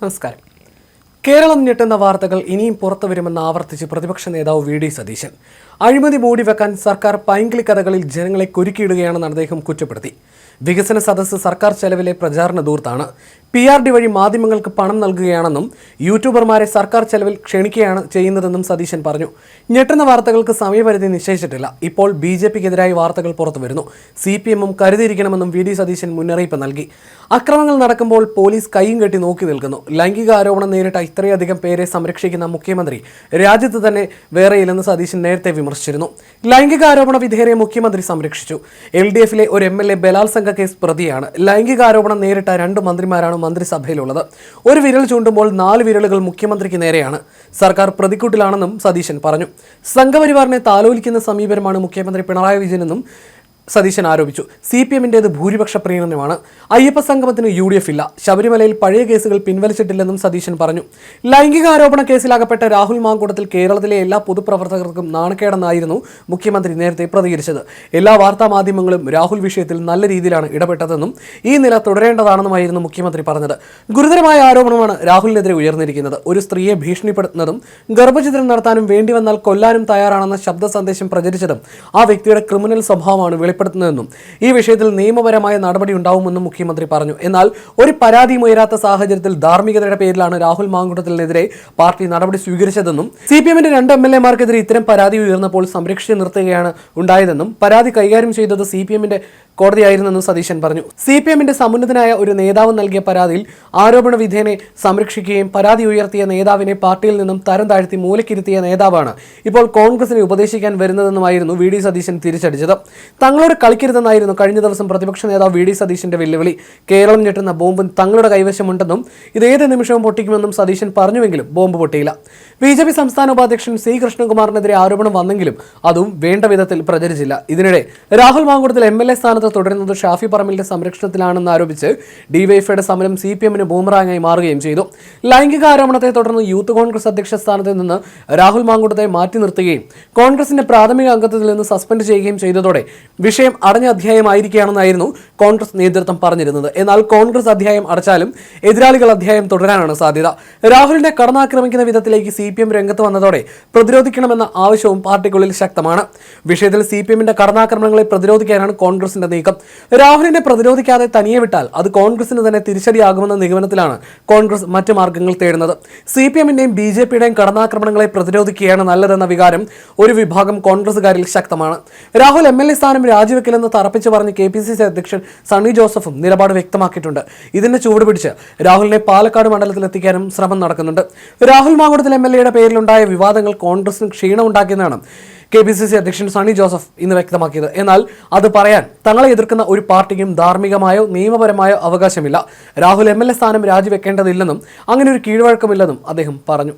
നമസ്കാരം. കേരളം ഞെട്ടുന്ന വാർത്തകൾ ഇനിയും പുറത്തുവരുമെന്ന് ആവർത്തിച്ച് പ്രതിപക്ഷ നേതാവ് വി.ഡി. സതീശൻ. അഴിമതി മൂടിവെക്കാൻ സർക്കാർ പൈങ്കിളി കഥകളിൽ ജനങ്ങളെ കുരുക്കിയിടുകയാണെന്ന് അദ്ദേഹം കുറ്റപ്പെടുത്തി. വികസന സദസ്സ് സർക്കാർ ചെലവിലെ പ്രചാരണ ദൂർത്താണ്. PRD വഴി മാധ്യമങ്ങൾക്ക് പണം നൽകുകയാണെന്നും യൂട്യൂബർമാരെ സർക്കാർ ചെലവിൽ ക്ഷണിക്കുകയാണ് ചെയ്യുന്നതെന്നും സതീശൻ പറഞ്ഞു. ഞെട്ടുന്ന വാർത്തകൾക്ക് സമയപരിധി നിശ്ചയിച്ചിട്ടില്ല. ഇപ്പോൾ BJPക്കെതിരായി വാർത്തകൾ പുറത്തുവരുന്നു. CPM കരുതിയിരിക്കണമെന്നും VD. സതീശൻ മുന്നറിയിപ്പ് നൽകി. അക്രമങ്ങൾ നടക്കുമ്പോൾ പോലീസ് കൈയും കെട്ടി നോക്കി നിൽക്കുന്നു. ലൈംഗിക ആരോപണം നേരിട്ട ഇത്രയധികം പേരെ സംരക്ഷിക്കുന്ന മുഖ്യമന്ത്രി രാജ്യത്ത് തന്നെ വേറെയില്ലെന്ന് സതീശൻ നേരത്തെ വിമർശിച്ചിരുന്നു. ലൈംഗിക ആരോപണ വിധേയരെ മുഖ്യമന്ത്രി സംരക്ഷിച്ചു. LDFലെ ഒരു MLA ബലാത്സംഗ കേസ് പ്രതിയാണ്. ലൈംഗിക ആരോപണം നേരിട്ട 2 മന്ത്രിമാരാണ് മന്ത്രിസഭയിലുള്ളത്. ഒരു വിരൽ ചൂണ്ടുമ്പോൾ 4 വിരലുകൾ മുഖ്യമന്ത്രിക്ക് നേരെയാണ്. സർക്കാർ പ്രതിക്കൂട്ടിലാണെന്നും സതീശൻ പറഞ്ഞു. സംഘപരിവാറിനെ താലോലിക്കുന്ന സമീപനമാണ് മുഖ്യമന്ത്രി പിണറായി വിജയനെന്നും സതീശൻ ആരോപിച്ചു. CPMന്റേത് ഭൂരിപക്ഷ പ്രീണനമാണ്. അയ്യപ്പ സംഗമത്തിന് UDF ഇല്ല. ശബരിമലയിൽ പഴയ കേസുകൾ പിൻവലിച്ചിട്ടില്ലെന്നും സതീശൻ പറഞ്ഞു. ലൈംഗിക ആരോപണ കേസിലകപ്പെട്ട രാഹുൽ മാങ്കൂട്ടത്തിൽ കേരളത്തിലെ എല്ലാ പൊതുപ്രവർത്തകർക്കും നാണക്കേടെന്നായിരുന്നു മുഖ്യമന്ത്രി നേരത്തെ പ്രതികരിച്ചത്. എല്ലാ വാർത്താ മാധ്യമങ്ങളും രാഹുൽ വിഷയത്തിൽ നല്ല രീതിയിലാണ് ഇടപെട്ടതെന്നും ഈ നില തുടരേണ്ടതാണെന്നുമായിരുന്നു മുഖ്യമന്ത്രി പറഞ്ഞത്. ഗുരുതരമായ ആരോപണമാണ് രാഹുലിനെതിരെ ഉയർന്നിരിക്കുന്നത്. ഒരു സ്ത്രീയെ ഭീഷണിപ്പെടുത്തുന്നതും ഗർഭഛിദ്രം നടത്താനും വേണ്ടിവന്നാൽ കൊല്ലാനും തയ്യാറാണെന്ന ശബ്ദ സന്ദേശം പ്രചരിച്ചതും ആ വ്യക്തിയുടെ ക്രിമിനൽ സ്വഭാവമാണ് വെളിപ്പെടുത്തുന്നതെന്നും ഈ വിഷയത്തിൽ നിയമപരമായ നടപടി ഉണ്ടാവുമെന്നും മുഖ്യമന്ത്രി പറഞ്ഞു. എന്നാൽ ഒരു പരാതിയും ഉയരാത്ത സാഹചര്യത്തിൽ ധാർമ്മികതയുടെ പേരിലാണ് രാഹുൽ മാങ്കൂട്ടത്തിനെതിരെ പാർട്ടി നടപടി സ്വീകരിച്ചതെന്നും CPMന്റെ 2 MLAമാർക്കെതിരെ ഇത്തരം പരാതി ഉയർന്നപ്പോൾ സംരക്ഷിച്ച് നിർത്തുകയാണ് ഉണ്ടായതെന്നും പരാതി കൈകാര്യം ചെയ്തത് CPMന്റെ കോടതിയായിരുന്നെന്നും സതീശൻ പറഞ്ഞു. CPMന്റെ സമുന്നതനായ ഒരു നേതാവ് നൽകിയ പരാതിയിൽ ആരോപണ വിധേയനെ സംരക്ഷിക്കുകയും പരാതി ഉയർത്തിയ നേതാവിനെ പാർട്ടിയിൽ നിന്നും തരം താഴ്ത്തി മൂലക്കിരുത്തിയ നേതാവാണ് ഇപ്പോൾ കോൺഗ്രസിനെ ഉപദേശിക്കാൻ വരുന്നതെന്നുമായിരുന്നു വി.ഡി. സതീശൻ തിരിച്ചടിച്ചത്. തങ്ങളോട് കളിക്കരുതെന്നായിരുന്നു കഴിഞ്ഞ ദിവസം പ്രതിപക്ഷ നേതാവ് വി.ഡി. സതീശന്റെ വെല്ലുവിളി. കേരളം ഞെട്ടുന്ന ബോംബ് തങ്ങളുടെ കൈവശമുണ്ടെന്നും ഇത് ഏത് നിമിഷവും പൊട്ടിക്കുമെന്നും സതീശൻ പറഞ്ഞുവെങ്കിലും ബോംബ് പൊട്ടിയില്ല. BJP സംസ്ഥാന ഉപാധ്യക്ഷൻ C. കൃഷ്ണകുമാറിനെതിരെ ആരോപണം വന്നെങ്കിലും അതും വേണ്ട വിധത്തിൽ പ്രചരിച്ചില്ല. ഇതിനിടെ രാഹുൽ മാങ്കൂട്ടത്തിൽ MLA സ്ഥാനത്ത് തുടരുന്നത് ഷാഫി പറമ്പിലിന്റെ സംരക്ഷണത്തിലാണെന്ന് ആരോപിച്ച് DYFയുടെ സമരം CPMന് ബൂമറാങ്ങായി മാറുകയും ചെയ്തു. ലൈംഗിക ആരോപണത്തെ തുടർന്ന് യൂത്ത് കോൺഗ്രസ് അധ്യക്ഷ സ്ഥാനത്ത് നിന്ന് രാഹുൽ മാങ്കൂട്ടത്തെ മാറ്റി നിർത്തുകയും കോൺഗ്രസിന്റെ പ്രാഥമിക അംഗത്വത്തിൽ നിന്ന് സസ്പെൻഡ് ചെയ്യുകയും ചെയ്തതോടെ വിഷയം അടഞ്ഞ അധ്യായമായിരിക്കുകയാണെന്നായിരുന്നു കോൺഗ്രസ് നേതൃത്വം പറഞ്ഞിരുന്നത്. എന്നാൽ കോൺഗ്രസ് അധ്യായം അടച്ചാലും എതിരാളികൾ അധ്യായം തുടരാനാണ് സാധ്യത. രാഹുലിനെ കടന്നാക്രമിക്കുന്ന വിധത്തിലേക്ക് CPM രംഗത്ത് വന്നതോടെ പ്രതിരോധിക്കണമെന്ന ആവശ്യവും പാർട്ടിക്കുള്ളിൽ ശക്തമാണ്. വിഷയത്തിൽ CPMന്റെ കടന്നാക്രമണങ്ങളെ പ്രതിരോധിക്കാനാണ് കോൺഗ്രസിന്റെ നീക്കം. രാഹുലിനെ പ്രതിരോധിക്കാതെ തനിയെ വിട്ടാൽ അത് കോൺഗ്രസിന് തന്നെ തിരിച്ചടിയാകുമെന്ന നിഗമനത്തിലാണ് കോൺഗ്രസ് മറ്റ് മാർഗങ്ങൾ തേടുന്നത്. CPMന്റെയും BJPയുടെയും കടന്നാക്രമണങ്ങളെ പ്രതിരോധിക്കുകയാണ് നല്ലതെന്ന വികാരം ഒരു വിഭാഗം കോൺഗ്രസുകാരിൽ ശക്തമാണ്. രാഹുൽ MLA സ്ഥാനം രാജിവെക്കില്ലെന്ന് തറപ്പിച്ച് പറഞ്ഞ് KPCC അധ്യക്ഷൻ സണ്ണി ജോസഫും നിലപാട് വ്യക്തമാക്കിയിട്ടുണ്ട്. ഇതിന്റെ ചുവട് പിടിച്ച് രാഹുലിനെ പാലക്കാട് മണ്ഡലത്തിൽ എത്തിക്കാനും ശ്രമം നടക്കുന്നുണ്ട്. രാഹുൽ മാങ്കൂട്ടത്തിൽ MLAയുടെ പേരിലുണ്ടായ വിവാദങ്ങൾ കോൺഗ്രസിന് ക്ഷീണമുണ്ടാക്കിയെന്നാണ് KPCC അധ്യക്ഷൻ സണ്ണി ജോസഫ് ഇന്ന് വ്യക്തമാക്കിയത്. എന്നാൽ അത് പറയാൻ തങ്ങളെ എതിർക്കുന്ന ഒരു പാർട്ടിക്കും ധാർമ്മികമായോ നിയമപരമായോ അവകാശമില്ല. രാഹുൽ MLA സ്ഥാനം രാജിവെക്കേണ്ടതില്ലെന്നും അങ്ങനെ ഒരു കീഴ്വഴക്കമില്ലെന്നും അദ്ദേഹം പറഞ്ഞു.